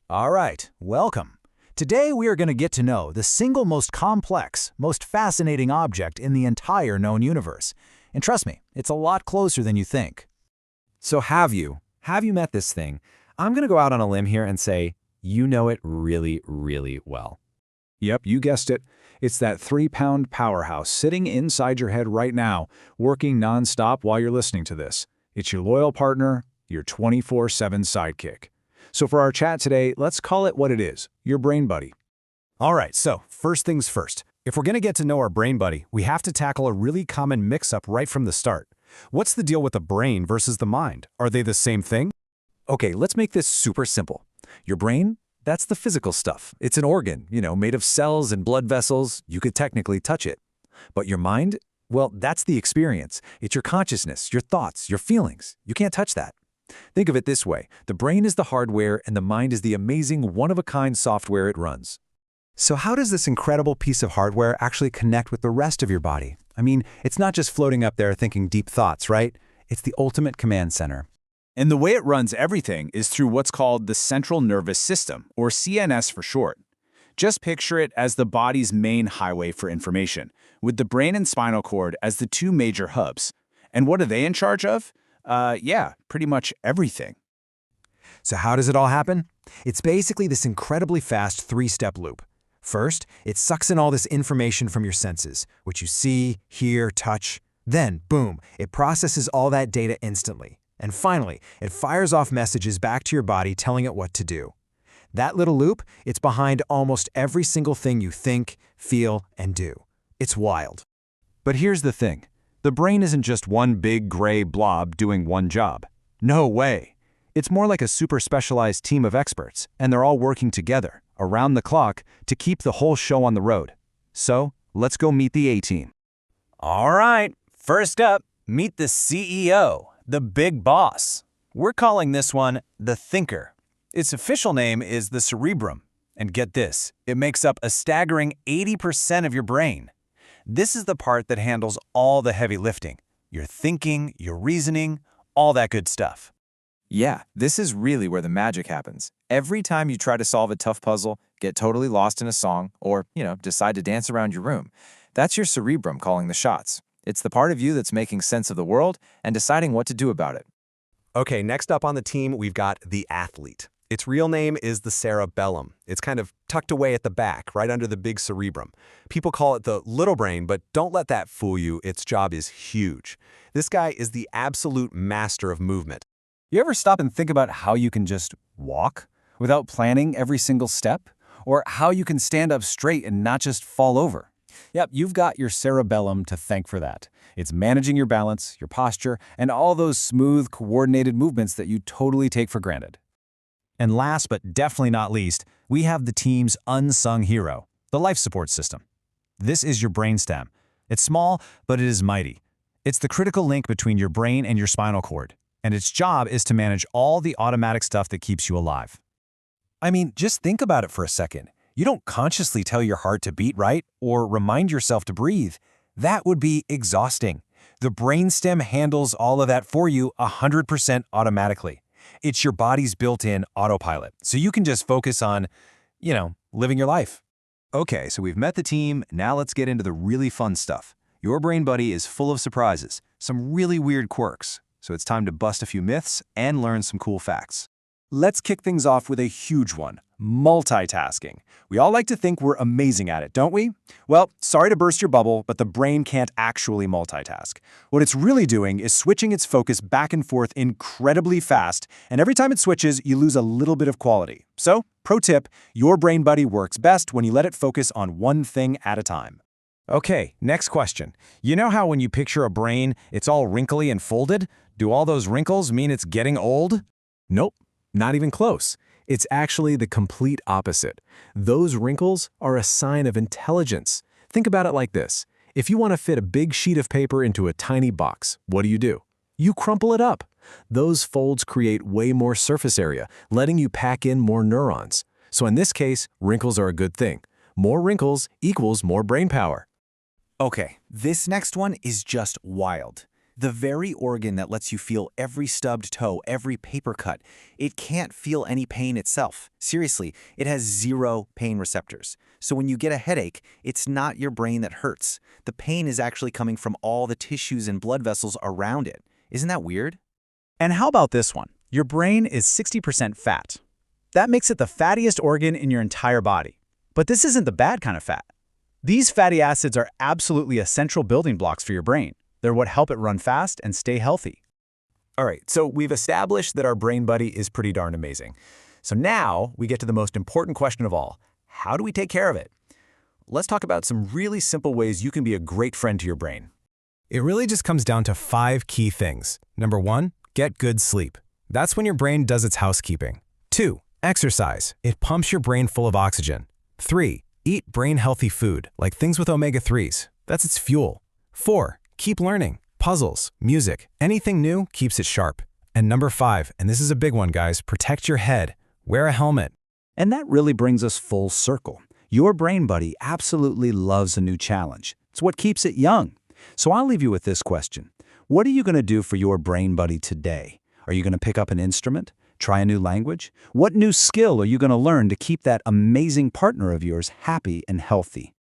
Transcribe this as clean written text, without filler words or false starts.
All right, welcome. Today we are going to get to know the single most complex, most fascinating object in the entire known universe. And trust me, it's a lot closer than you think. So have you met this thing? I'm going to go out on a limb here and say, you know it really, really well. Yep, you guessed it. It's that 3-pound powerhouse sitting inside your head right now, working nonstop while you're listening to this. It's your loyal partner, your 24/7 sidekick. So for our chat today, let's call it what it is, your brain buddy. All right, so first things first. If we're going to get to know our brain buddy, we have to tackle a really common mix-up right from the start. What's the deal with the brain versus the mind? Are they the same thing? Okay, let's make this super simple. Your brain, that's the physical stuff. It's an organ, made of cells and blood vessels. You could technically touch it. But your mind, well, that's the experience. It's your consciousness, your thoughts, your feelings. You can't touch that. Think of it this way. The brain is the hardware and the mind is the amazing one-of-a-kind software it runs. So how does this incredible piece of hardware actually connect with the rest of your body? I mean, it's not just floating up there thinking deep thoughts, right? It's the ultimate command center. And the way it runs everything is through what's called the central nervous system, or CNS for short. Just picture it as the body's main highway for information, with the brain and spinal cord as the two major hubs. And what are they in charge of? Yeah, pretty much everything. So how does it all happen? It's basically this incredibly fast three-step loop. First, it sucks in all this information from your senses, which you see, hear, touch. Then, boom, it processes all that data instantly. And finally, it fires off messages back to your body telling it what to do. That little loop, it's behind almost every single thing you think, feel, and do. It's wild. But here's the thing. The brain isn't just one big gray blob doing one job. No way. It's more like a super specialized team of experts, and they're all working together, around the clock, to keep the whole show on the road. So, let's go meet the A-team. All right, first up, meet the CEO, the big boss. We're calling this one the thinker. Its official name is the cerebrum. And get this, it makes up a staggering 80% of your brain. This is the part that handles all the heavy lifting, your thinking, your reasoning, all that good stuff. Yeah, this is really where the magic happens. Every time you try to solve a tough puzzle, get totally lost in a song, or, decide to dance around your room, that's your cerebrum calling the shots. It's the part of you that's making sense of the world and deciding what to do about it. Okay, next up on the team, we've got the athlete. Its real name is the cerebellum. It's kind of tucked away at the back, right under the big cerebrum. People call it the little brain, but don't let that fool you. Its job is huge. This guy is the absolute master of movement. You ever stop and think about how you can just walk without planning every single step? Or how you can stand up straight and not just fall over? Yep, you've got your cerebellum to thank for that. It's managing your balance, your posture, and all those smooth, coordinated movements that you totally take for granted. And last but definitely not least, we have the team's unsung hero, the life support system. This is your brainstem. It's small, but it is mighty. It's the critical link between your brain and your spinal cord, and its job is to manage all the automatic stuff that keeps you alive. I mean, just think about it for a second. You don't consciously tell your heart to beat right or remind yourself to breathe. That would be exhausting. The brainstem handles all of that for you 100% automatically. It's your body's built-in autopilot, so you can just focus on, living your life. Okay, so we've met the team. Now let's get into the really fun stuff. Your brain buddy is full of surprises, some really weird quirks. So it's time to bust a few myths and learn some cool facts. Let's kick things off with a huge one, multitasking. We all like to think we're amazing at it, don't we? Well, sorry to burst your bubble, but the brain can't actually multitask. What it's really doing is switching its focus back and forth incredibly fast, and every time it switches, you lose a little bit of quality. So, pro tip, your brain buddy works best when you let it focus on one thing at a time. Okay, next question. You know how when you picture a brain, it's all wrinkly and folded? Do all those wrinkles mean it's getting old? Nope. Not even close. It's actually the complete opposite. Those wrinkles are a sign of intelligence. Think about it like this. If you want to fit a big sheet of paper into a tiny box, what do? You crumple it up. Those folds create way more surface area, letting you pack in more neurons. So in this case, wrinkles are a good thing. More wrinkles equals more brain power. Okay, this next one is just wild. The very organ that lets you feel every stubbed toe, every paper cut, it can't feel any pain itself. Seriously, it has 0 pain receptors. So when you get a headache, it's not your brain that hurts. The pain is actually coming from all the tissues and blood vessels around it. Isn't that weird? And how about this one? Your brain is 60% fat. That makes it the fattiest organ in your entire body. But this isn't the bad kind of fat. These fatty acids are absolutely essential building blocks for your brain. They're what help it run fast and stay healthy. All right, so we've established that our brain buddy is pretty darn amazing. So now we get to the most important question of all. How do we take care of it? Let's talk about some really simple ways you can be a great friend to your brain. It really just comes down to 5 key things. Number 1, get good sleep. That's when your brain does its housekeeping. 2, exercise. It pumps your brain full of oxygen. 3, eat brain-healthy food, like things with omega-3s. That's its fuel. 4, keep learning. Puzzles, music, anything new keeps it sharp. And number 5, and this is a big one, guys, protect your head. Wear a helmet. And that really brings us full circle. Your brain buddy absolutely loves a new challenge. It's what keeps it young. So I'll leave you with this question. What are you going to do for your brain buddy today? Are you going to pick up an instrument? Try a new language? What new skill are you going to learn to keep that amazing partner of yours happy and healthy?